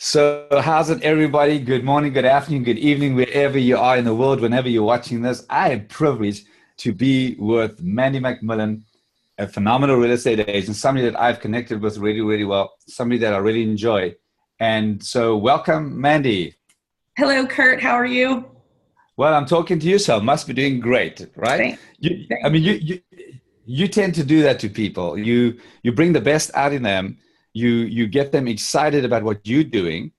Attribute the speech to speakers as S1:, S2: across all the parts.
S1: So, how's it, everybody? Good morning, good afternoon, good evening, wherever you are in the world, whenever you're watching this. I am privileged to be with Mandy McMillan, a phenomenal real estate agent, somebody that I've connected with really, really well, somebody that I really enjoy. And so, welcome, Mandy.
S2: Hello, Kurt. How are you?
S1: Well, I'm talking to you, so must be doing great, right?
S2: Thank,
S1: You, I
S2: thank
S1: mean, you,
S2: you.
S1: you, you tend to do that to people. You bring the best out in them. You get them excited about what you're doing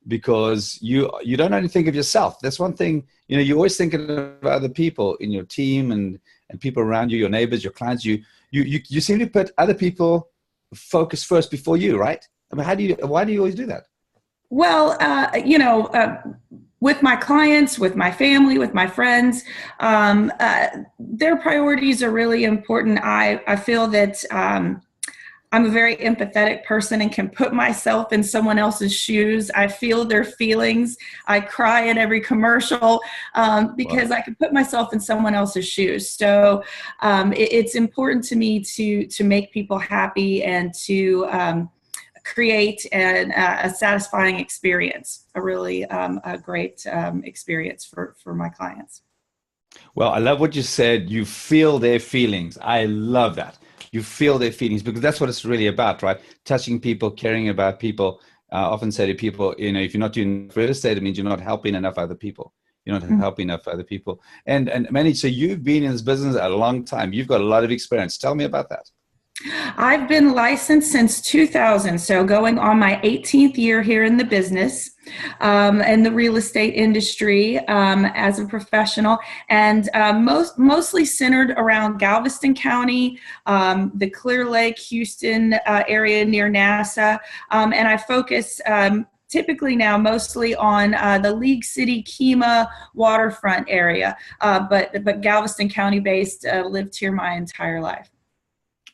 S1: because you don't only think of yourself. That's one thing, you're always thinking of other people in your team and people around you, your neighbors, your clients. You seem to put other people focus first before you, right? I mean, why do you always do that?
S2: Well, with my clients, with my family, with my friends, their priorities are really important. I feel that I'm a very empathetic person and can put myself in someone else's shoes. I feel their feelings. I cry in every commercial
S1: Wow.
S2: because I can put myself in someone else's shoes. So it's important to me to make people happy and to create a satisfying experience, a really a great experience for my clients.
S1: Well, I love what you said. You feel their feelings. I love that. You feel their feelings because that's what it's really about, right? Touching people, caring about people. I often say to people, if you're not doing real estate, it means you're not helping enough other people. You're not helping enough other people. And Manny, so you've been in this business a long time. You've got a lot of experience. Tell me about that.
S2: I've been licensed since 2000, so going on my 18th year here in the business and the real estate industry as a professional, and mostly centered around Galveston County, the Clear Lake, Houston area near NASA, and I focus. Typically now mostly on the League City, Kemah waterfront area, but Galveston County based, lived here my entire life.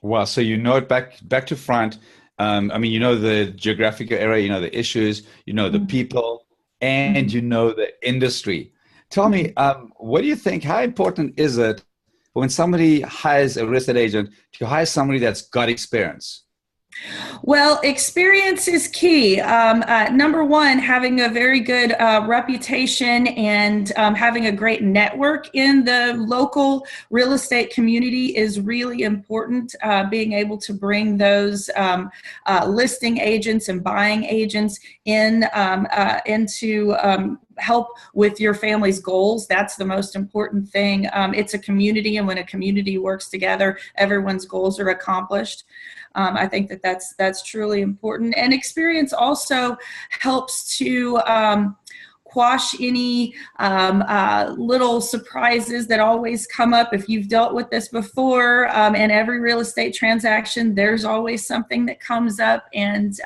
S1: Wow. So you know it back to front. I mean, you know the geographical area, you know the issues, you know the people, and
S2: Mhm.
S1: you know the industry. Tell me, what do you think? How important is it when somebody hires a real estate agent to hire somebody that's got experience?
S2: Well, experience is key. Number one, having a very good reputation and having a great network in the local real estate community is really important. Being able to bring those listing agents and buying agents into help with your family's goals. That's the most important thing. It's a community, and when a community works together, everyone's goals are accomplished. I think that that's truly important. And experience also helps to quash any little surprises that always come up. If you've dealt with this before, in every real estate transaction, there's always something that comes up, and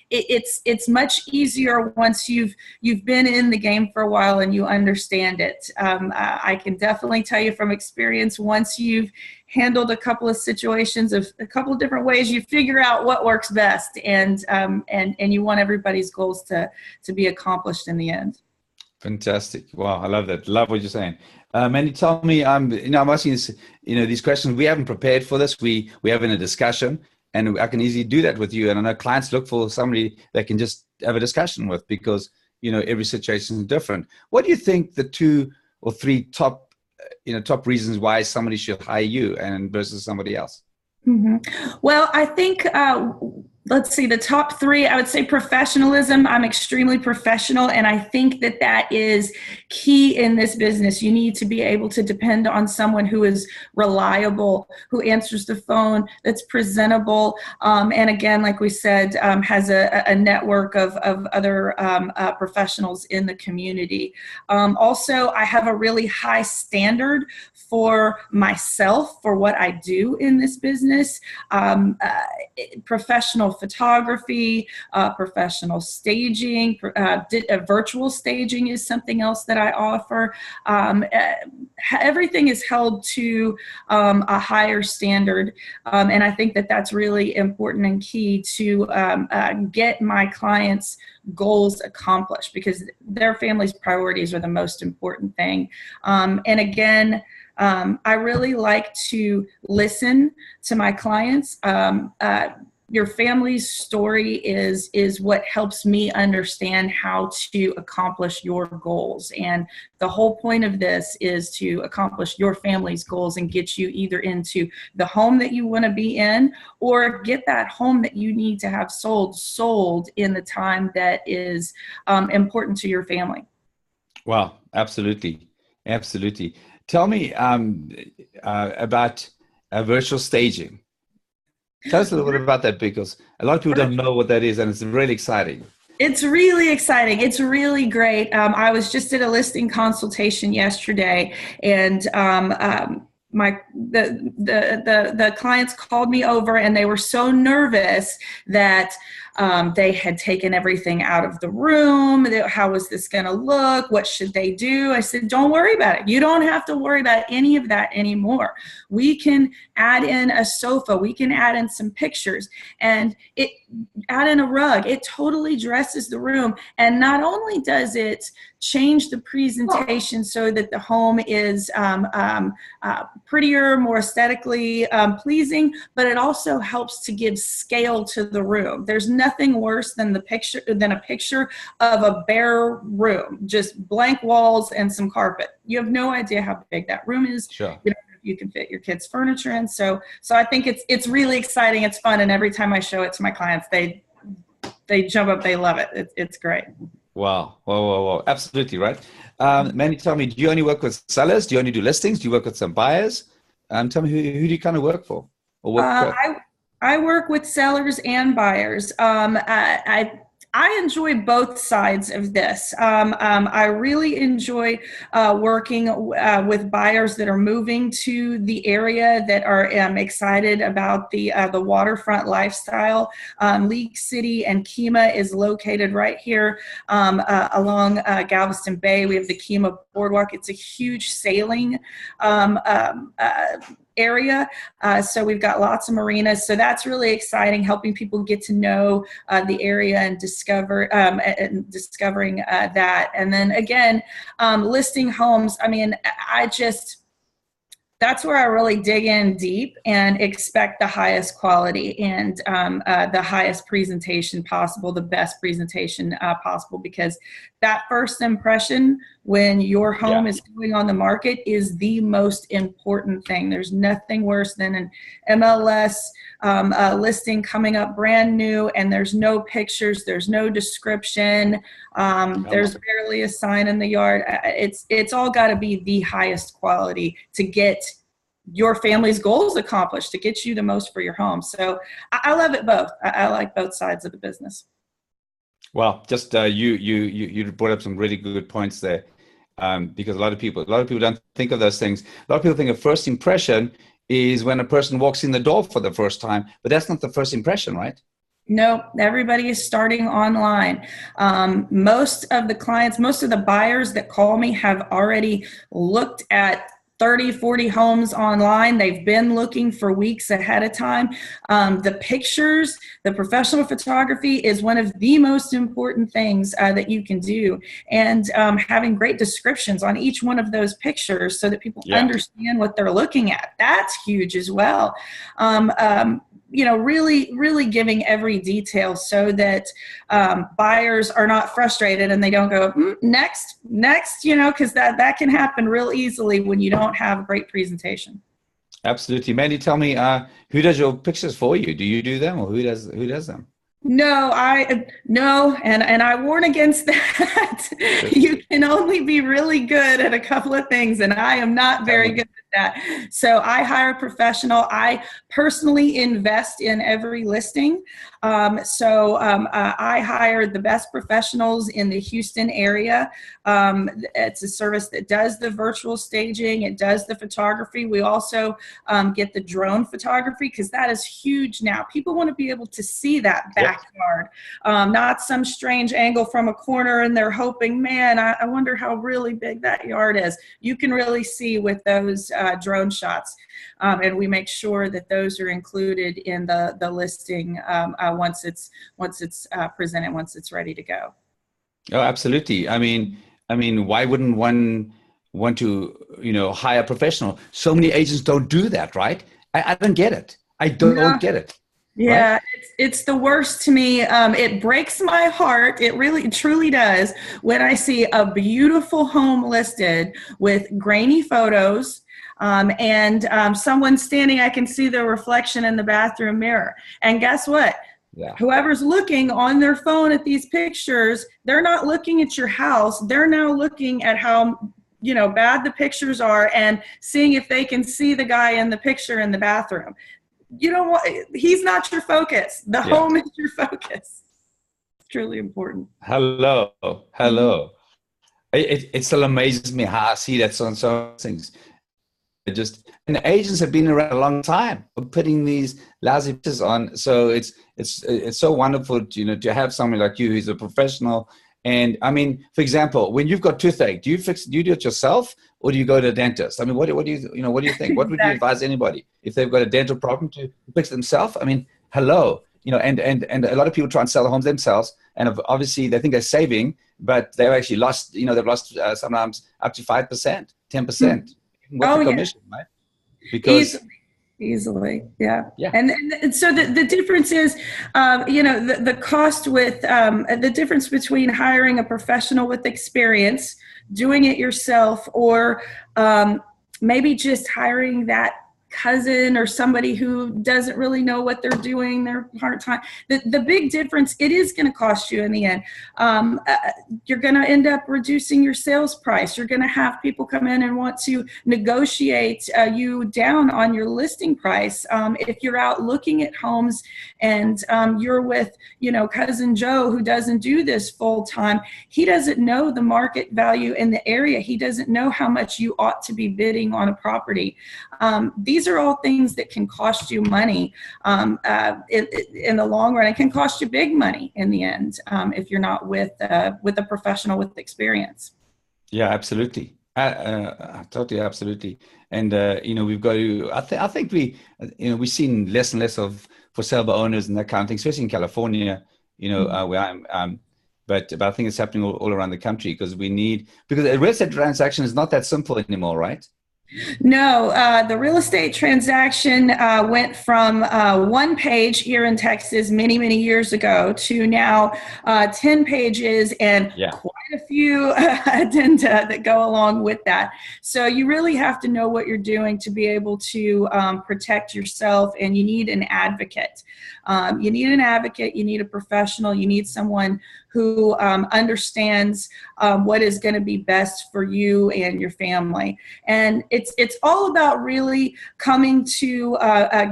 S2: it's much easier once you've been in the game for a while and you understand it. I can definitely tell you from experience, once you've handled a couple of situations of a couple of different ways, you figure out what works best, and you want everybody's goals to be accomplished in the end.
S1: Fantastic. Wow, I love that. Love what you're saying. Mandy, tell me, I'm asking this, these questions. We haven't prepared for this. We have in a discussion, and I can easily do that with you. And I know clients look for somebody they can just have a discussion with because every situation is different. What do you think the two or three top reasons why somebody should hire you and versus somebody else?
S2: hmm Well, I think, let's see, the top three, I would say professionalism. I'm extremely professional, and I think that that is key in this business. You need to be able to depend on someone who is reliable, who answers the phone, that's presentable, and again, like we said, has a network of other professionals in the community. Also, I have a really high standard for myself for what I do in this business. Professional photography, professional staging, virtual staging is something else that I offer. Everything is held to a higher standard, and I think that that's really important and key to get my clients' goals accomplished, because their family's priorities are the most important thing. And again, I really like to listen to my clients. your family's story is what helps me understand how to accomplish your goals. And the whole point of this is to accomplish your family's goals and get you either into the home that you want to be in, or get that home that you need to have sold in the time that is important to your family.
S1: Wow, absolutely. Absolutely. Tell me about virtual staging. Tell us a little bit about that, because a lot of people don't know what that is, and it's really exciting.
S2: It's really exciting. It's really great. I was just at a listing consultation yesterday, and the clients called me over, and they were so nervous that they had taken everything out of the room. How was this going to look? What should they do? I said, don't worry about it. You don't have to worry about any of that anymore. We can add in a sofa. We can add in some pictures, and add in a rug. It totally dresses the room. And not only does it change the presentation so that the home is prettier, more aesthetically pleasing, but it also helps to give scale to the room. There's nothing worse than a picture of a bare room, just blank walls and some carpet. You have no idea how big that room is.
S1: Sure.
S2: You can fit your kids' furniture in. So I think it's really exciting. It's fun. And every time I show it to my clients, they jump up. They love it. It's great.
S1: Wow. Whoa. Absolutely. Right. Manny, tell me, do you only work with sellers? Do you only do listings? Do you work with some buyers? Tell me, who do you kind of work for? Or work with?
S2: I work with sellers and buyers. I enjoy both sides of this. I really enjoy working with buyers that are moving to the area, that are excited about the waterfront lifestyle. League City and Kemah is located right here along Galveston Bay. We have the Kemah Boardwalk. It's a huge sailing area. So we've got lots of marinas. So that's really exciting, helping people get to know the area and discovering that. And then again, listing homes. I mean, that's where I really dig in deep and expect the highest quality and the highest presentation possible, the best presentation possible, because that first impression when your home is going on the market is the most important thing. There's nothing worse than an MLS listing coming up brand new, and there's no pictures, there's no description, there's barely a sign in the yard. It's all got to be the highest quality to get your family's goals accomplished, to get you the most for your home. So I love it both. I like both sides of the business. Well,
S1: just you brought up some really good points there, because a lot of people don't think of those things. A lot of people think a first impression is when a person walks in the door for the first time, but that's not the first impression, right?
S2: No, everybody is starting online. Most of the buyers that call me have already looked at 30, 40 homes online. They've been looking for weeks ahead of time. The pictures, the professional photography is one of the most important things that you can do. And having great descriptions on each one of those pictures so that people understand what they're looking at. That's huge as well. Really giving every detail so that buyers are not frustrated and they don't go, next, because that can happen real easily when you don't have a great presentation.
S1: Absolutely. Mandy, tell me, who does your pictures for you? Do you do them, or who does them?
S2: No, and I warn against that. You can only be really good at a couple of things, and I am not very good at that. So I hire a professional. I personally invest in every listing. I hire the best professionals in the Houston area. It's a service that does the virtual staging. It does the photography. We also get the drone photography, because that is huge now. People want to be able to see that backyard, not some strange angle from a corner, and they're hoping, man, I wonder how really big that yard is. You can really see with those drone shots. And we make sure that those are included in the listing once it's presented, once it's ready to go.
S1: Oh, absolutely. I mean, why wouldn't one want to, hire a professional? So many agents don't do that, right? I don't get it. I don't get it.
S2: Yeah,
S1: right?
S2: it's the worst to me. It breaks my heart. It really, truly does when I see a beautiful home listed with grainy photos, and someone standing. I can see their reflection in the bathroom mirror. And guess what?
S1: Yeah.
S2: Whoever's looking on their phone at these pictures, they're not looking at your house. They're now looking at how, bad the pictures are and seeing if they can see the guy in the picture in the bathroom. You don't want, he's not your focus. The
S1: Yeah.
S2: home is your focus. It's truly important.
S1: Hello.
S2: Mhm.
S1: Hello. It still amazes me how I see that on so things. And the agents have been around a long time for putting these lousy pictures on. So it's so wonderful to, to have someone like you who's a professional. And I mean, for example, when you've got toothache, do you do it yourself or do you go to a dentist? I mean, what do what do you think? What would you
S2: Exactly.
S1: advise anybody if they've got a dental problem to fix themselves? I mean, hello, and a lot of people try and sell homes themselves, and obviously they think they're saving, but they've actually lost, they've lost sometimes up to 5%, 10%. With the
S2: Oh yeah,
S1: commission, right? Because
S2: easily, easily, yeah.
S1: yeah,
S2: And so the difference is, the cost with the difference between hiring a professional with experience, doing it yourself, or maybe just hiring that cousin or somebody who doesn't really know what they're doing, their hard time. The big difference, it is going to cost you in the end. You're going to end up reducing your sales price. You're going to have people come in and want to negotiate you down on your listing price. If you're out looking at homes and you're with, cousin Joe who doesn't do this full time, he doesn't know the market value in the area. He doesn't know how much you ought to be bidding on a property. These are all things that can cost you money in the long run. It can cost you big money in the end if you're not with a professional with experience.
S1: yeah, absolutely, totally, absolutely. And we've got to. I think we've seen less and less of for sale by owners and that kind of thing, especially in California. Where I'm. But I think it's happening all around the country because a real estate transaction is not that simple anymore, right?
S2: No, the real estate transaction went from one page here in Texas many, many years ago to now 10 pages and
S1: Yeah.
S2: quite a few addenda that go along with that. So you really have to know what you're doing to be able to protect yourself, and you need an advocate. You need an advocate, you need a professional, you need someone who understands what is going to be best for you and your family. And it's all about really coming to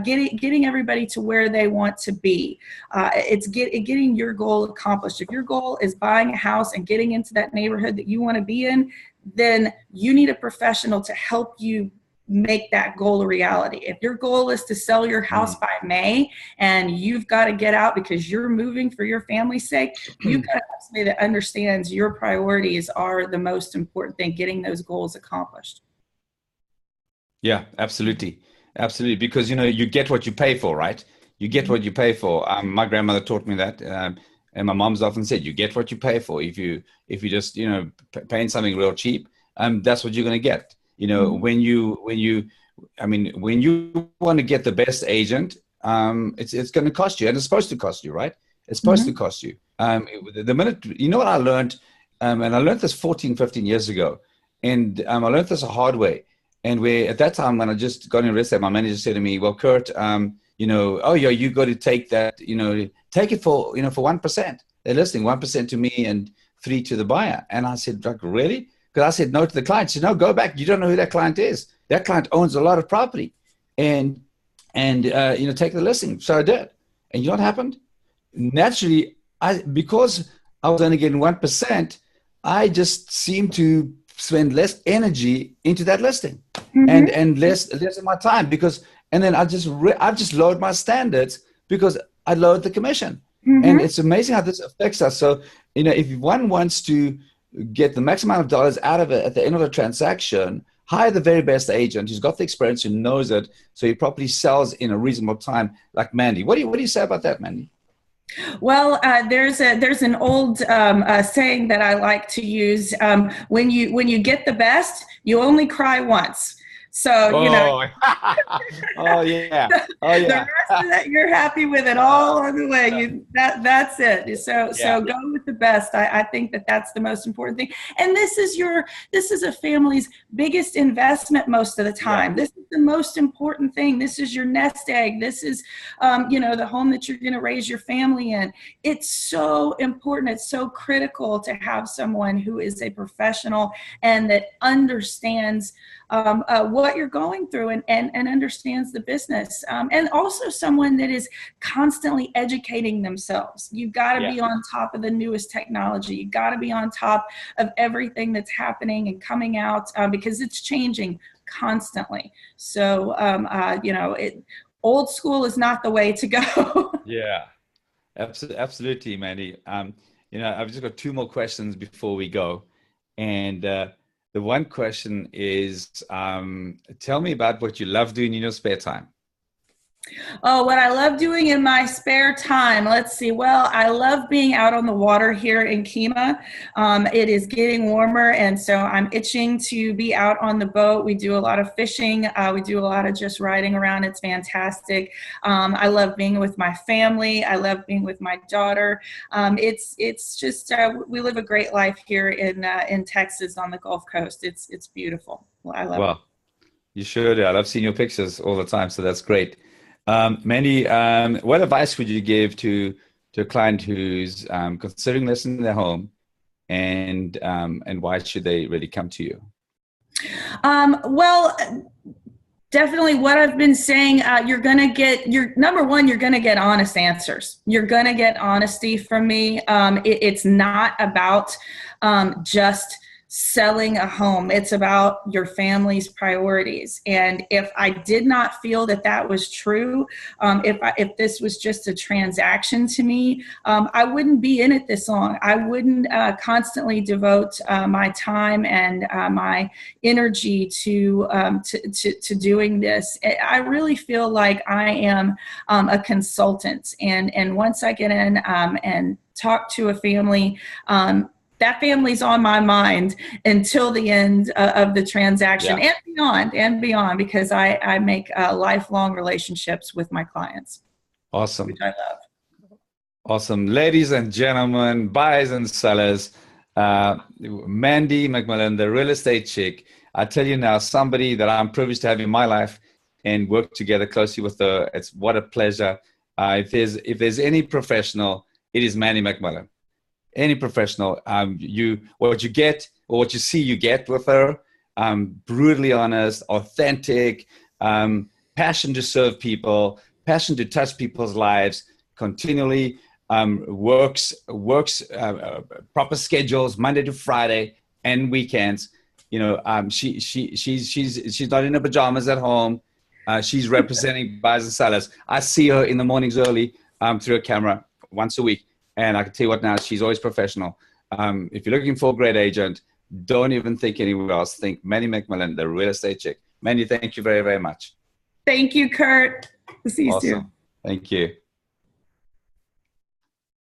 S2: getting everybody to where they want to be. It's getting your goal accomplished. If your goal is buying a house and getting into that neighborhood that you want to be in, then you need a professional to help you make that goal a reality. If your goal is to sell your house by May and you've got to get out because you're moving for your family's sake, you've got to have somebody that understands your priorities are the most important thing, getting those goals accomplished.
S1: Yeah, absolutely. Absolutely. Because, you get what you pay for, right? You get what you pay for. My grandmother taught me that. And my mom's often said, you get what you pay for. If you just, paying something real cheap, that's what you're going to get. When you want to get the best agent, it's going to cost you, and it's supposed to cost you, right? It's supposed to cost you. The minute, what I learned, and I learned this 14, 15 years ago, and I learned this the hard way. And where at that time, when I just got in real estate, my manager said to me, well, Kurt, oh yeah, you got to take that, take it for 1%. They're listing 1% to me and 3% to the buyer. And I said, like, really? Because I said no to the client. She said, no, go back. You don't know who that client is. That client owns a lot of property, and take the listing. So I did. And you know what happened? Naturally, because I was only getting 1%, I just seemed to spend less energy into that listing, and less of my time and then I've just lowered my standards because I lowered the commission. And it's amazing how this affects us. So, if one wants to get the maximum amount of dollars out of it at the end of the transaction, hire the very best agent who's got the experience, who knows it, so he properly sells in a reasonable time, like Mandy. What do you say about that, Mandy?
S2: Well, there's an old saying that I like to use. When you get the best, you only cry once. So, you know,
S1: Oh, oh yeah. Oh
S2: the
S1: yeah.
S2: rest of that, you're happy with it all along the way. That's it. So
S1: Yeah.
S2: go with the best. I think that that's the most important thing. And this is a family's biggest investment most of the time.
S1: Yeah.
S2: This is the most important thing. This is your nest egg. This is, you know, the home that you're going to raise your family in. It's so important. It's so critical to have someone who is a professional and that understands what you're going through and understands the business. And also someone that is constantly educating themselves. You've got to be on top of the newest technology. You've got to be on top of everything that's happening and coming out because it's changing constantly. So, you know, old school is not the way to go.
S1: Yeah. Absolutely, Mandy. You know, I've just got two more questions before we go. And the one question is, tell me about what you love doing in your spare time.
S2: Oh, what I love doing in my spare time. Let's see. Well, I love being out on the water here in Kemah. It is getting warmer, and so I'm itching to be out on the boat. We do a lot of fishing. We do a lot of just riding around. It's fantastic. I love being with my family. I love being with my daughter. It's just we live a great life here in Texas on the Gulf Coast. It's beautiful. Well, I love it.
S1: Well, you should. I've seen your pictures all the time, so that's great. Mandy, what advice would you give to a client who's considering listing their home, and why should they really come to you?
S2: Well, definitely what I've been saying, you're going to get number one, you're going to get honest answers. You're going to get honesty from me. It's not about just selling a home. It's about your family's priorities. And if I did not feel that that was true, if this was just a transaction to me, I wouldn't be in it this long. I wouldn't constantly devote my time and my energy to doing this. I really feel like I am a consultant. And once I get in and talk to a family, that family's on my mind until the end of the transaction and beyond, because I make lifelong relationships with my clients.
S1: Awesome.
S2: Which I love.
S1: Awesome. Ladies and gentlemen, buyers and sellers, Mandy McMillan, the real estate chick. I tell you now, somebody that I'm privileged to have in my life and work together closely with her. It's what a pleasure. If there's any professional, it is Mandy McMillan. Any professional, what you get or what you see you get with her, brutally honest, authentic, passion to serve people, passion to touch people's lives, continually works proper schedules Monday to Friday and weekends. You know, she's not in her pajamas at home. She's representing buyers and sellers. I see her in the mornings early through a camera once a week. And I can tell you what now, she's always professional. If you're looking for a great agent, don't even think anywhere else. Think Mandy McMillan, the real estate chick. Mandy, thank you very, very much.
S2: Thank you, Kurt. See you soon.
S1: Thank you.